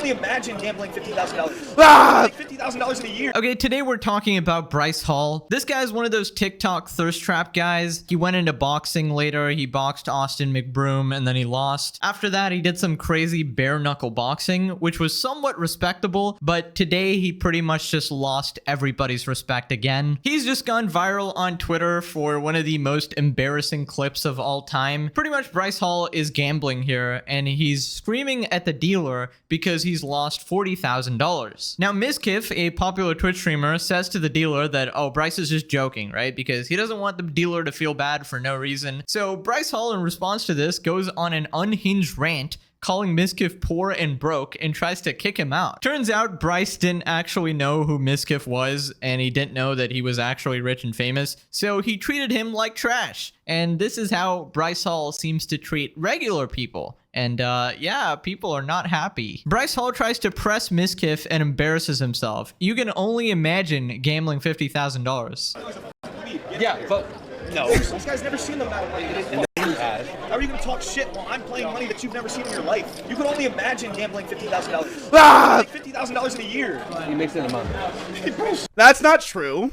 only imagine gambling $50,000. Ah! $50,000 in a year. Okay, today we're talking about Bryce Hall. This guy's one of those TikTok thirst trap guys. He went into boxing later. He boxed Austin McBroom and then he lost. After that, he did some crazy bare knuckle boxing, which was somewhat respectable, but today he pretty much just lost everybody's respect again. He's just gone viral on Twitter for one of the most embarrassing clips of all time. Pretty much Bryce Hall is gambling here and he's screaming at the dealer because he's lost $40,000. Now, Mizkif, a popular Twitch streamer, says to the dealer that, oh, Bryce is just joking, right? Because he doesn't want the dealer to feel bad for no reason. So Bryce Hall, in response to this, goes on an unhinged rant calling Mizkif poor and broke and tries to kick him out. Turns out Bryce didn't actually know who Mizkif was and he didn't know that he was actually rich and famous, so he treated him like trash. And this is how Bryce Hall seems to treat regular people. And yeah, people are not happy. Bryce Hall tries to press Mizkif and embarrasses himself. You can only imagine gambling $50,000. Yeah, but no. This guy's never seen the amount of money it is. How are you going to talk shit while I'm playing money that you've never seen in your life? You can only imagine gambling $50,000. Ah! $50,000 in a year. He makes it in a month. That's not true.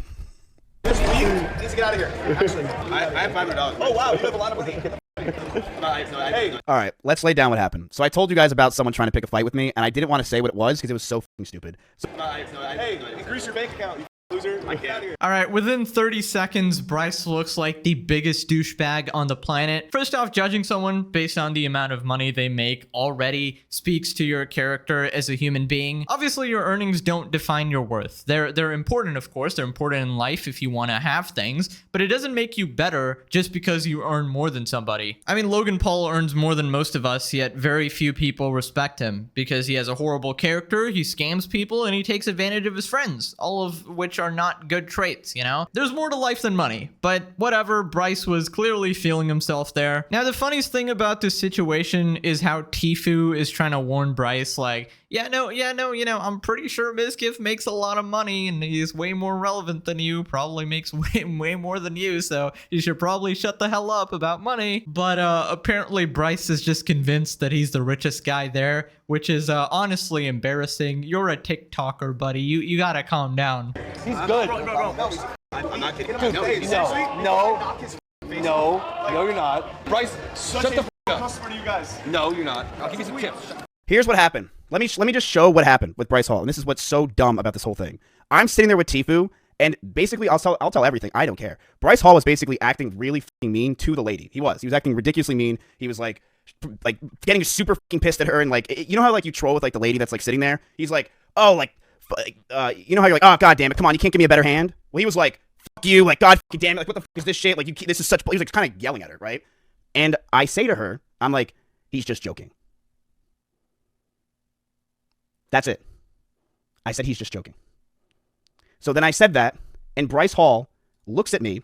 This week, he needs to get out of here. Actually, I have $500. Oh, wow, you have a lot of money. Hey. All right, let's lay down what happened. So I told you guys about someone trying to pick a fight with me, and I didn't want to say what it was because it was so fucking stupid. So Hey, increase your bank account, you loser. I can't hear. All right, within 30 seconds, Bryce looks like the biggest douchebag on the planet. First off, judging someone based on the amount of money they make already speaks to your character as a human being. Obviously, your earnings don't define your worth. They're important, of course. They're important in life if you want to have things, but it doesn't make you better just because you earn more than somebody. I mean, Logan Paul earns more than most of us, yet very few people respect him because he has a horrible character, he scams people, and he takes advantage of his friends, all of which are not good traits, you know? There's more to life than money, but whatever, Bryce was clearly feeling himself there. Now, the funniest thing about this situation is how Tfue is trying to warn Bryce, like, yeah, no, I'm pretty sure Mizkif makes a lot of money and he's way more relevant than you, probably makes way more than you, so you should probably shut the hell up about money. But apparently Bryce is just convinced that he's the richest guy there, which is honestly embarrassing. You're a TikToker, buddy. You gotta calm down. He's good. No, I'm not kidding. Dude, no, you're not. Bryce, shut the f up. Customer to you guys. No, you're not. I'll give you some tips. here's what happened. Let me just show what happened with Bryce Hall, and this is what's so dumb about this whole thing. I'm sitting there with Tfue, and basically I'll tell everything. I don't care. Bryce Hall was basically acting really fucking mean to the lady. He was acting ridiculously mean. He was like getting super fucking pissed at her, and like, you know how like you troll with like the lady that's like sitting there. He's like, oh, like you know how you're like, oh, god damn it, come on, you can't give me a better hand. Well, he was like, fuck you, like, god fucking damn it, like, what the fuck is this shit? Like, this is such. He was like kind of yelling at her, right? And I say to her, I'm like, he's just joking. That's it. I said he's just joking. So then I said that, and Bryce Hall looks at me,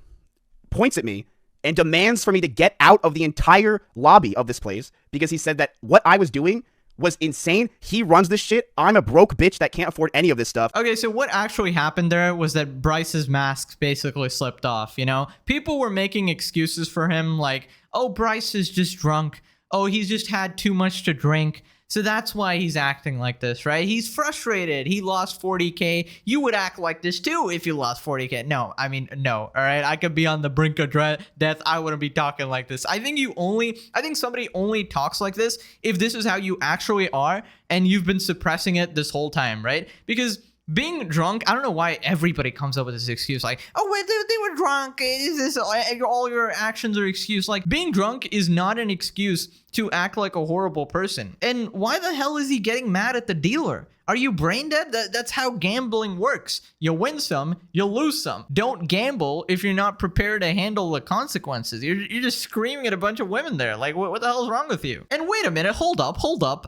points at me, and demands for me to get out of the entire lobby of this place because he said that what I was doing was insane. He runs this shit. I'm a broke bitch that can't afford any of this stuff. Okay, so what actually happened there was that Bryce's mask basically slipped off, you know? People were making excuses for him like, oh, Bryce is just drunk. Oh, he's just had too much to drink. So that's why he's acting like this, right? He's frustrated. He lost 40K. You would act like this too if you lost 40K. No, I mean, no, all right? I could be on the brink of death. I wouldn't be talking like this. I think somebody only talks like this if this is how you actually are and you've been suppressing it this whole time, right? Because being drunk, I don't know why everybody comes up with this excuse like, oh, wait, they were drunk. Is this all your actions are excuse? Like, being drunk is not an excuse to act like a horrible person. And why the hell is he getting mad at the dealer? Are you brain dead? That's how gambling works. You win some, you lose some. Don't gamble if you're not prepared to handle the consequences. You're just screaming at a bunch of women there. Like, what the hell is wrong with you? And wait a minute, hold up.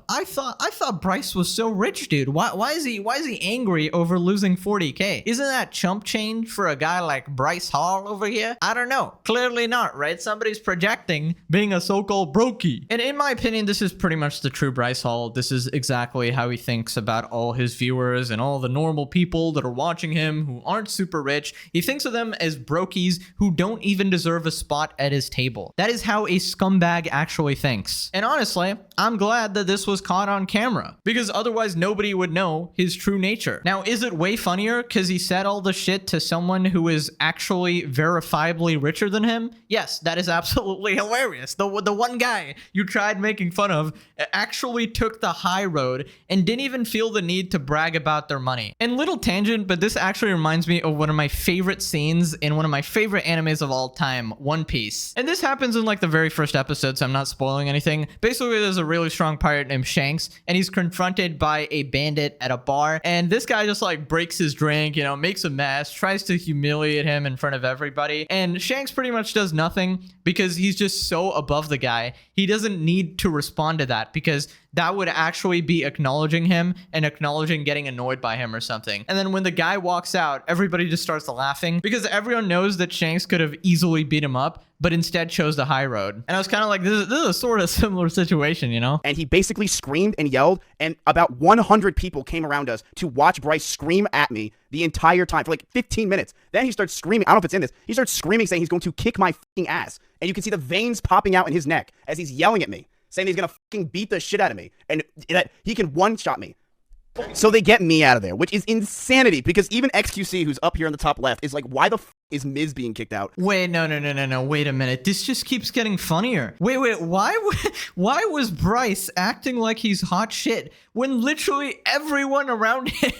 I thought Bryce was so rich, dude. Why is he angry over losing 40K? Isn't that chump change for a guy like Bryce Hall over here? I don't know. Clearly not, right? Somebody's projecting being a so-called brokey. And in my opinion, this is pretty much the true Bryce Hall. This is exactly how he thinks about all his viewers and all the normal people that are watching him who aren't super rich. He thinks of them as brokies who don't even deserve a spot at his table. That is how a scumbag actually thinks. And honestly, I'm glad that this was caught on camera, because otherwise nobody would know his true nature. Now, is it way funnier because he said all the shit to someone who is actually verifiably richer than him? Yes, that is absolutely hilarious. The one guy you tried making fun of actually took the high road and didn't even feel the need to brag about their money. And little tangent, but this actually reminds me of one of my favorite scenes in one of my favorite animes of all time, One Piece. And this happens in like the very first episode, so I'm not spoiling anything. Basically, there's a really strong pirate named Shanks, and he's confronted by a bandit at a bar, and this guy just like breaks his drink, you know, makes a mess, tries to humiliate him in front of everybody, and Shanks pretty much does nothing because he's just so above the guy. He doesn't need to respond to that because that would actually be acknowledging him and acknowledging getting annoyed by him or something. And then when the guy walks out, everybody just starts laughing because everyone knows that Shanks could have easily beat him up, but instead chose the high road. And I was kind of like, this is a sort of similar situation, you know? And he basically screamed and yelled, and about 100 people came around us to watch Bryce scream at me the entire time for like 15 minutes. Then he starts screaming. I don't know if it's in this. He starts screaming, saying he's going to kick my fucking ass. And you can see the veins popping out in his neck as he's yelling at me, saying he's going to fucking beat the shit out of me and that he can one-shot me. So they get me out of there, which is insanity, because even XQC, who's up here on the top left, is like, why the is Miz being kicked out? Wait, no, wait a minute. This just keeps getting funnier. Wait, why was Bryce acting like he's hot shit when literally everyone around him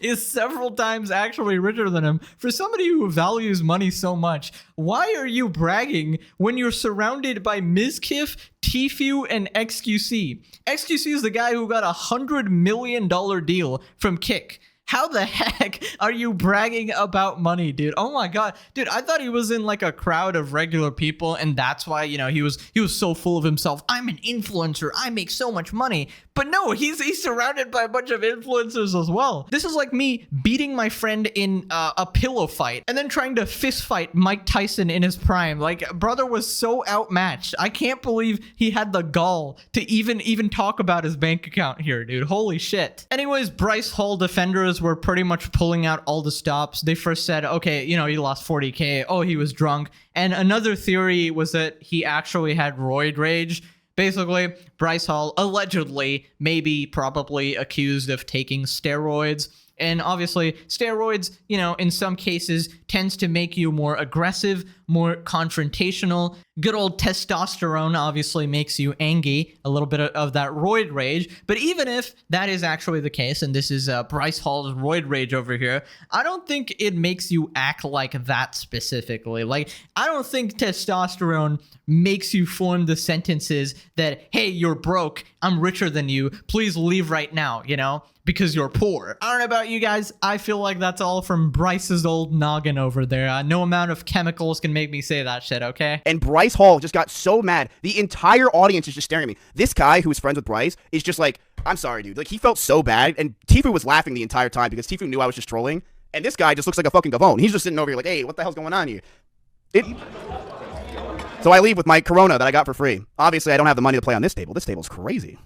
is several times actually richer than him? For somebody who values money so much, why are you bragging when you're surrounded by Mizkif, Tfue, and XQC? XQC is the guy who got $100 million deal from Kick. How the heck are you bragging about money, dude? Oh my god. Dude, I thought he was in like a crowd of regular people, and that's why, you know, he was so full of himself. I'm an influencer. I make so much money. But no, he's surrounded by a bunch of influencers as well. This is like me beating my friend in a pillow fight and then trying to fist fight Mike Tyson in his prime. Like, brother was so outmatched. I can't believe he had the gall to even talk about his bank account here, dude. Holy shit. Anyways, Bryce Hall defenders were pretty much pulling out all the stops. They first said, okay, you know, he lost 40K. Oh, he was drunk. And another theory was that he actually had roid rage. Basically, Bryce Hall allegedly, maybe probably accused of taking steroids. And obviously, steroids, you know, in some cases tends to make you more aggressive, more confrontational. Good old testosterone obviously makes you angry, a little bit of that roid rage. But even if that is actually the case, and this is Bryce Hall's roid rage over here, I don't think it makes you act like that specifically. Like, I don't think testosterone makes you form the sentences that, hey, you're broke, I'm richer than you, please leave right now, you know? Because you're poor. I don't know about you guys. I feel like that's all from Bryce's old noggin over there. No amount of chemicals can make me say that shit, okay? And Bryce Hall just got so mad. The entire audience is just staring at me. This guy who's friends with Bryce is just like, I'm sorry, dude. Like, he felt so bad. And Tfue was laughing the entire time because Tfue knew I was just trolling. And this guy just looks like a fucking gavone. He's just sitting over here like, hey, what the hell's going on here? So I leave with my Corona that I got for free. Obviously, I don't have the money to play on this table. This table's crazy.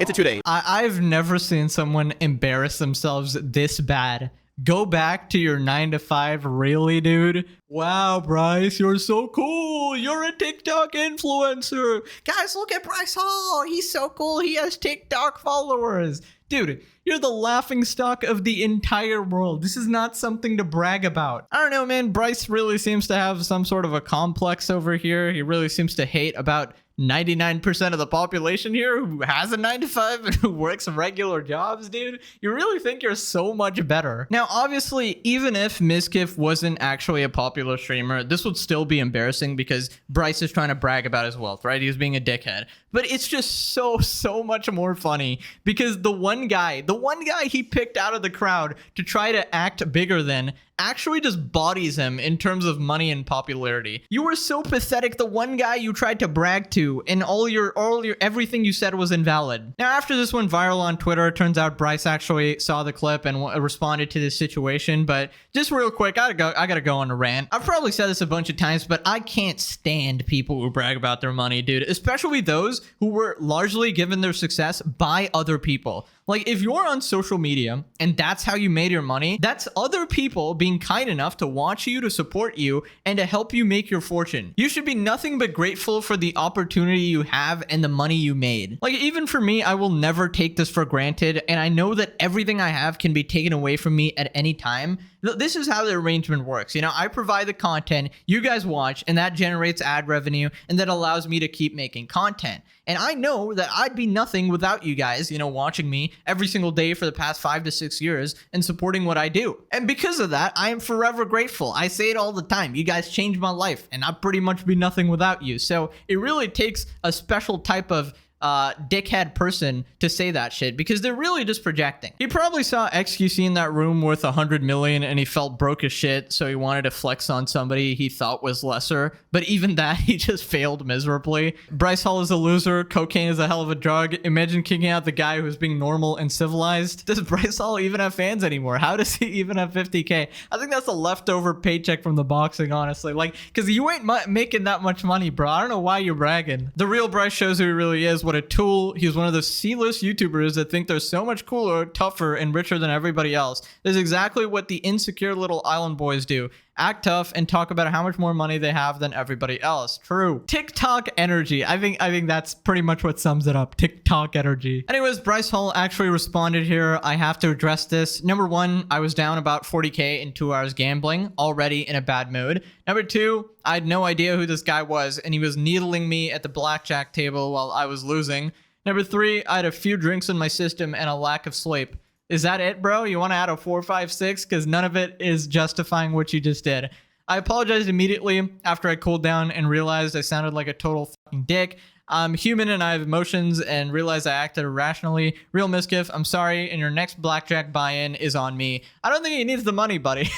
It's a 2-day. I've never seen someone embarrass themselves this bad. Go back to your 9-to-5, really, dude? Wow, Bryce, you're so cool. You're a TikTok influencer. Guys, look at Bryce Hall. He's so cool. He has TikTok followers. Dude, you're the laughingstock of the entire world. This is not something to brag about. I don't know, man. Bryce really seems to have some sort of a complex over here. He really seems to hate about 99% of the population here who has a 9-to-5 and who works regular jobs, dude. You really think you're so much better. Now, obviously, even if Mizkif wasn't actually a popular streamer, this would still be embarrassing because Bryce is trying to brag about his wealth, right? He was being a dickhead. But it's just so much more funny because the one guy he picked out of the crowd to try to act bigger than actually just bodies him in terms of money and popularity. You were so pathetic. The one guy you tried to brag to, and all your everything you said was invalid. Now, after this went viral on Twitter, it turns out Bryce actually saw the clip and responded to this situation. But just real quick, I gotta go on a rant. I've probably said this a bunch of times, but I can't stand people who brag about their money, dude. Especially those who were largely given their success by other people. Like, if you're on social media and that's how you made your money, that's other people being kind enough to watch you, to support you, and to help you make your fortune. You should be nothing but grateful for the opportunity you have and the money you made. Like, even for me, I will never take this for granted, and I know that everything I have can be taken away from me at any time. This is how the arrangement works. You know, I provide the content, you guys watch, and that generates ad revenue, and that allows me to keep making content. And I know that I'd be nothing without you guys, you know, watching me every single day for the past 5 to 6 years and supporting what I do. And because of that, I am forever grateful. I say it all the time. You guys changed my life, and I'd pretty much be nothing without you. So it really takes a special type of dickhead person to say that shit, because they're really just projecting. He probably saw XQC in that room worth 100 million and he felt broke as shit, so he wanted to flex on somebody he thought was lesser, but even that, he just failed miserably. Bryce Hall is a loser. Cocaine is a hell of a drug. Imagine kicking out the guy who's being normal and civilized. Does Bryce Hall even have fans anymore? How does he even have 50K? I think that's a leftover paycheck from the boxing, honestly. Like, because you ain't making that much money, bro. I don't know why you're bragging. The real Bryce shows who he really is. What a tool. He's one of those C-list YouTubers that think they're so much cooler, tougher, and richer than everybody else. This is exactly what the insecure little island boys do. Act tough and talk about how much more money they have than everybody else. True. TikTok energy. I think that's pretty much what sums it up. TikTok energy. Anyways, Bryce Hall actually responded here. I have to address this. Number one, I was down about 40K in 2 hours gambling, already in a bad mood. Number two, I had no idea who this guy was, and he was needling me at the blackjack table while I was losing. Number three, I had a few drinks in my system and a lack of sleep. Is that it, bro? You want to add a 4, 5, 6? Because none of it is justifying what you just did. I apologized immediately after I cooled down and realized I sounded like a total fucking dick. I'm human and I have emotions, and realized I acted irrationally. Real Miskiff, I'm sorry, and your next blackjack buy-in is on me. I don't think he needs the money, buddy.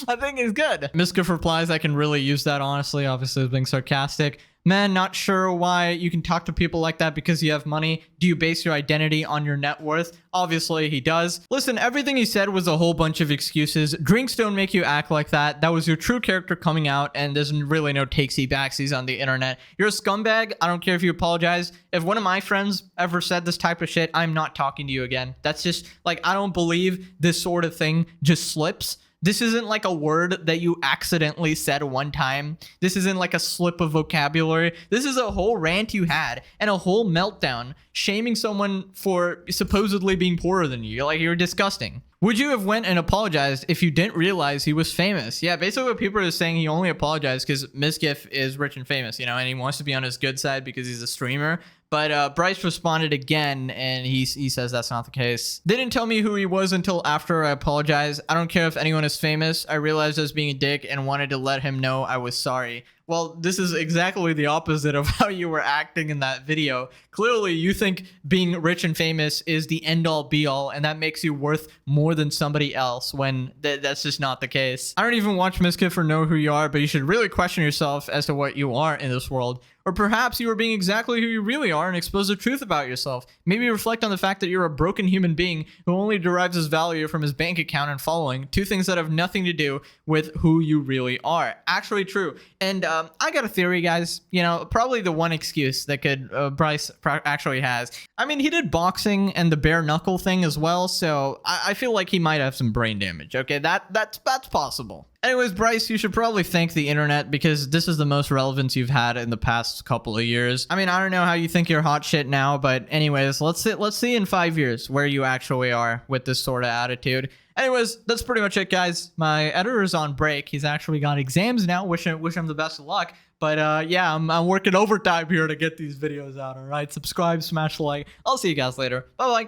I think he's good. Miskiff replies, I can really use that, honestly. Obviously, I was being sarcastic. Man, not sure why you can talk to people like that because you have money. Do you base your identity on your net worth? Obviously, he does. Listen, everything he said was a whole bunch of excuses. Drinks don't make you act like that. That was your true character coming out, and there's really no takesy-backsies on the internet. You're a scumbag. I don't care if you apologize. If one of my friends ever said this type of shit, I'm not talking to you again. That's just, like, I don't believe this sort of thing just slips. This isn't like a word that you accidentally said one time. This isn't like a slip of vocabulary. This is a whole rant you had and a whole meltdown shaming someone for supposedly being poorer than you. Like, you're disgusting. Would you have went and apologized if you didn't realize he was famous? Yeah, basically what people are saying, he only apologized because Miskiff is rich and famous, you know, and he wants to be on his good side because he's a streamer. But Bryce responded again, and he says that's not the case. They didn't tell me who he was until after I apologized. I don't care if anyone is famous. I realized I was being a dick and wanted to let him know I was sorry. Well, this is exactly the opposite of how you were acting in that video. Clearly, you think being rich and famous is the end-all be-all, and that makes you worth more than somebody else, when that's just not the case. I don't even watch Miskiff or know who you are, but you should really question yourself as to what you are in this world. Or perhaps you are being exactly who you really are and expose the truth about yourself. Maybe reflect on the fact that you're a broken human being who only derives his value from his bank account and following, two things that have nothing to do with who you really are. Actually true. And I got a theory, guys. You know, probably the one excuse that Bryce actually has. I mean, he did boxing and the bare knuckle thing as well, so I feel like he might have some brain damage. Okay, that's possible. Anyways, Bryce, you should probably thank the internet because this is the most relevance you've had in the past couple of years. I mean, I don't know how you think you're hot shit now, but anyways, let's see in 5 years where you actually are with this sort of attitude. Anyways, that's pretty much it, guys. My editor's on break. He's actually got exams now. Wish him the best of luck. But yeah, I'm working overtime here to get these videos out. All right, subscribe, smash the like. I'll see you guys later. Bye bye.